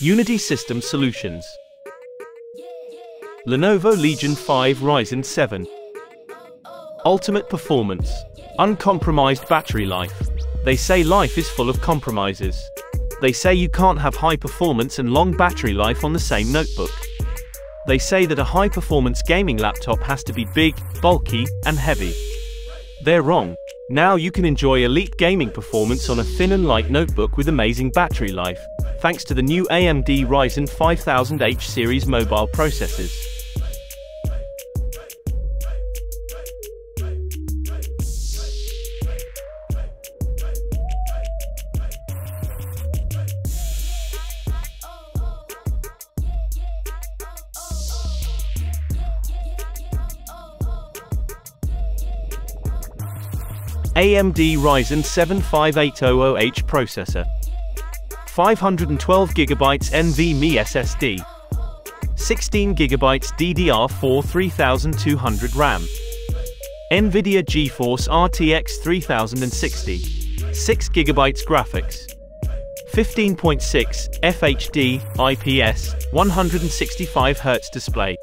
Unity Systems Solutions. Lenovo Legion 5 Ryzen 7. Ultimate performance. Uncompromised battery life. They say life is full of compromises. They say you can't have high performance and long battery life on the same notebook. They say that a high-performance gaming laptop has to be big, bulky, and heavy. They're wrong. Now you can enjoy elite gaming performance on a thin and light notebook with amazing battery life, thanks to the new AMD Ryzen 1500H series mobile processors. AMD Ryzen 7 5800H processor, 512GB NVMe SSD, 16GB DDR4 3200 RAM, Nvidia GeForce RTX 3060, 6GB graphics, 15.6 FHD IPS 165Hz display.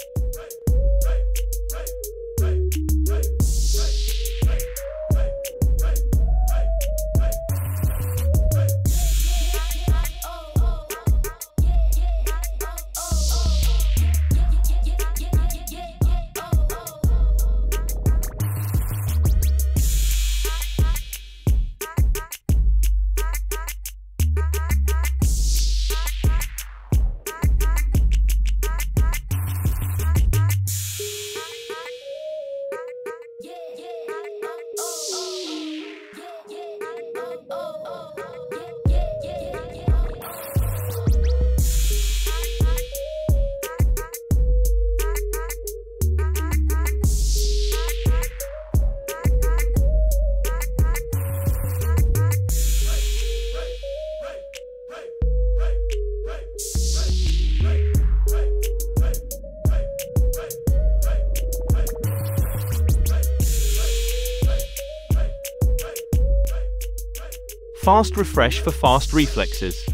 Fast refresh for fast reflexes.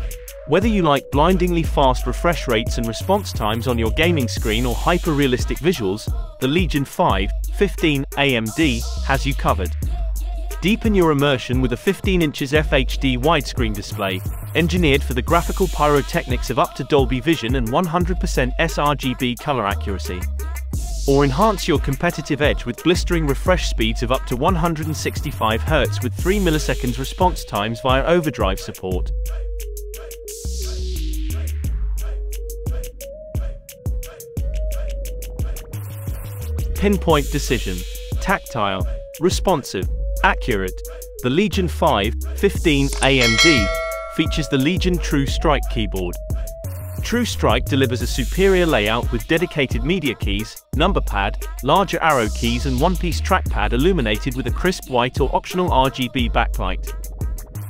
Whether you like blindingly fast refresh rates and response times on your gaming screen or hyper-realistic visuals, the Legion 5 15 AMD has you covered. Deepen your immersion with a 15 inches FHD widescreen display, engineered for the graphical pyrotechnics of up to Dolby Vision and 100% sRGB color accuracy. Or enhance your competitive edge with blistering refresh speeds of up to 165 Hz with 3 milliseconds response times via overdrive support. Pinpoint decision. Tactile. Responsive. Accurate. The Legion 5 15 AMD features the Legion True Strike keyboard. True Strike delivers a superior layout with dedicated media keys, number pad, larger arrow keys and one-piece trackpad illuminated with a crisp white or optional RGB backlight.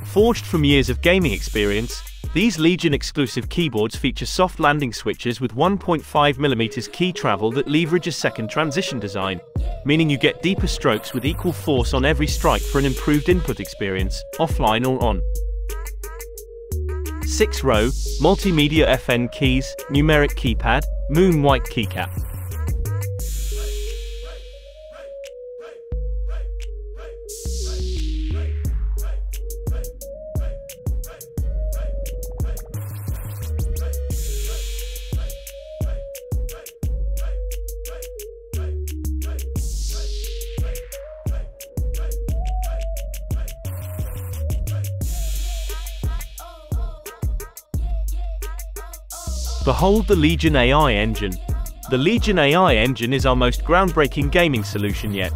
Forged from years of gaming experience, these Legion-exclusive keyboards feature soft landing switches with 1.5mm key travel that leverages second transition design, meaning you get deeper strokes with equal force on every strike for an improved input experience, offline or on. 6-row, multimedia FN keys, numeric keypad, moon white keycap. Behold the Legion AI engine. The Legion AI engine is our most groundbreaking gaming solution yet.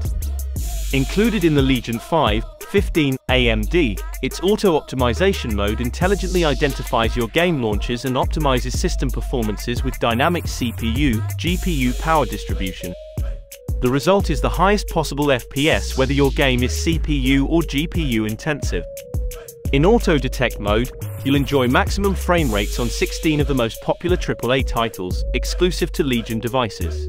Included in the Legion 5 15 AMD, its auto-optimization mode intelligently identifies your game launches and optimizes system performances with dynamic CPU, GPU power distribution. The result is the highest possible FPS whether your game is CPU or GPU intensive. In Auto Detect mode, you'll enjoy maximum frame rates on 16 of the most popular AAA titles, exclusive to Legion devices.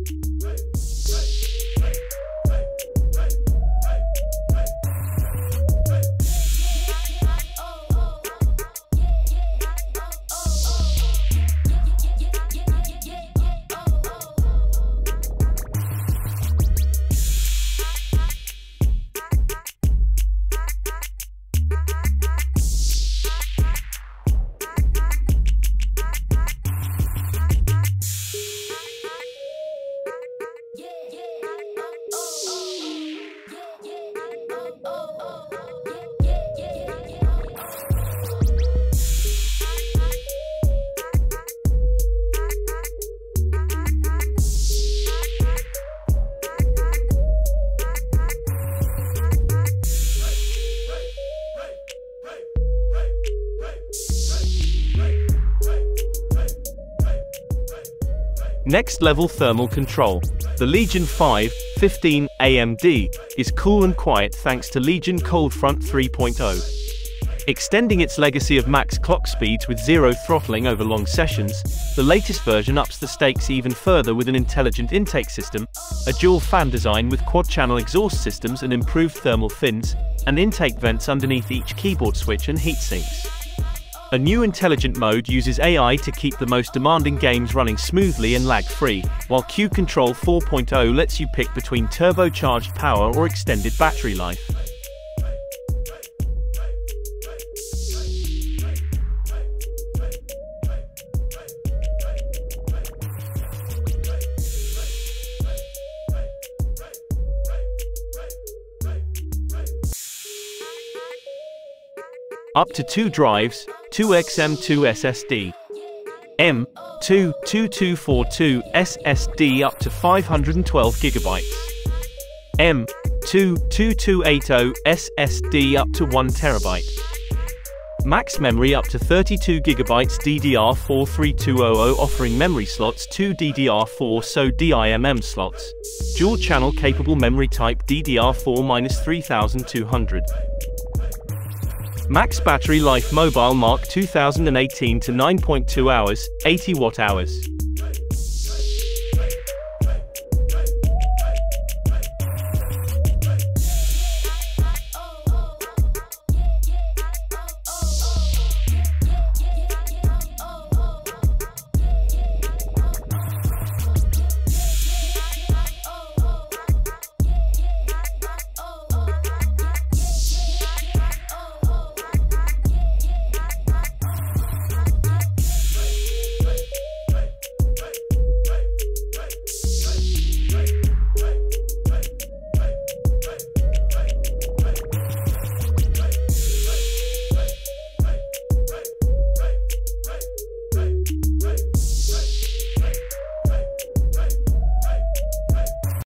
Next level thermal control. The Legion 5 15 AMD is cool and quiet thanks to Legion Cold Front 3.0. Extending its legacy of max clock speeds with zero throttling over long sessions, the latest version ups the stakes even further with an intelligent intake system, a dual fan design with quad-channel exhaust systems and improved thermal fins, and intake vents underneath each keyboard switch and heatsinks. A new intelligent mode uses AI to keep the most demanding games running smoothly and lag-free, while Q-Control 4.0 lets you pick between turbocharged power or extended battery life. Up to 2 drives, 2x M2 SSD. M2 2242 SSD up to 512 GB. M2 2280 SSD up to 1 TB. Max memory up to 32 GB DDR4 3200 offering memory slots 2 DDR4 so DIMM slots. Dual channel capable memory type DDR4-3200. Max battery life mobile Mark 2018 to 9.2 hours, 80 watt-hours.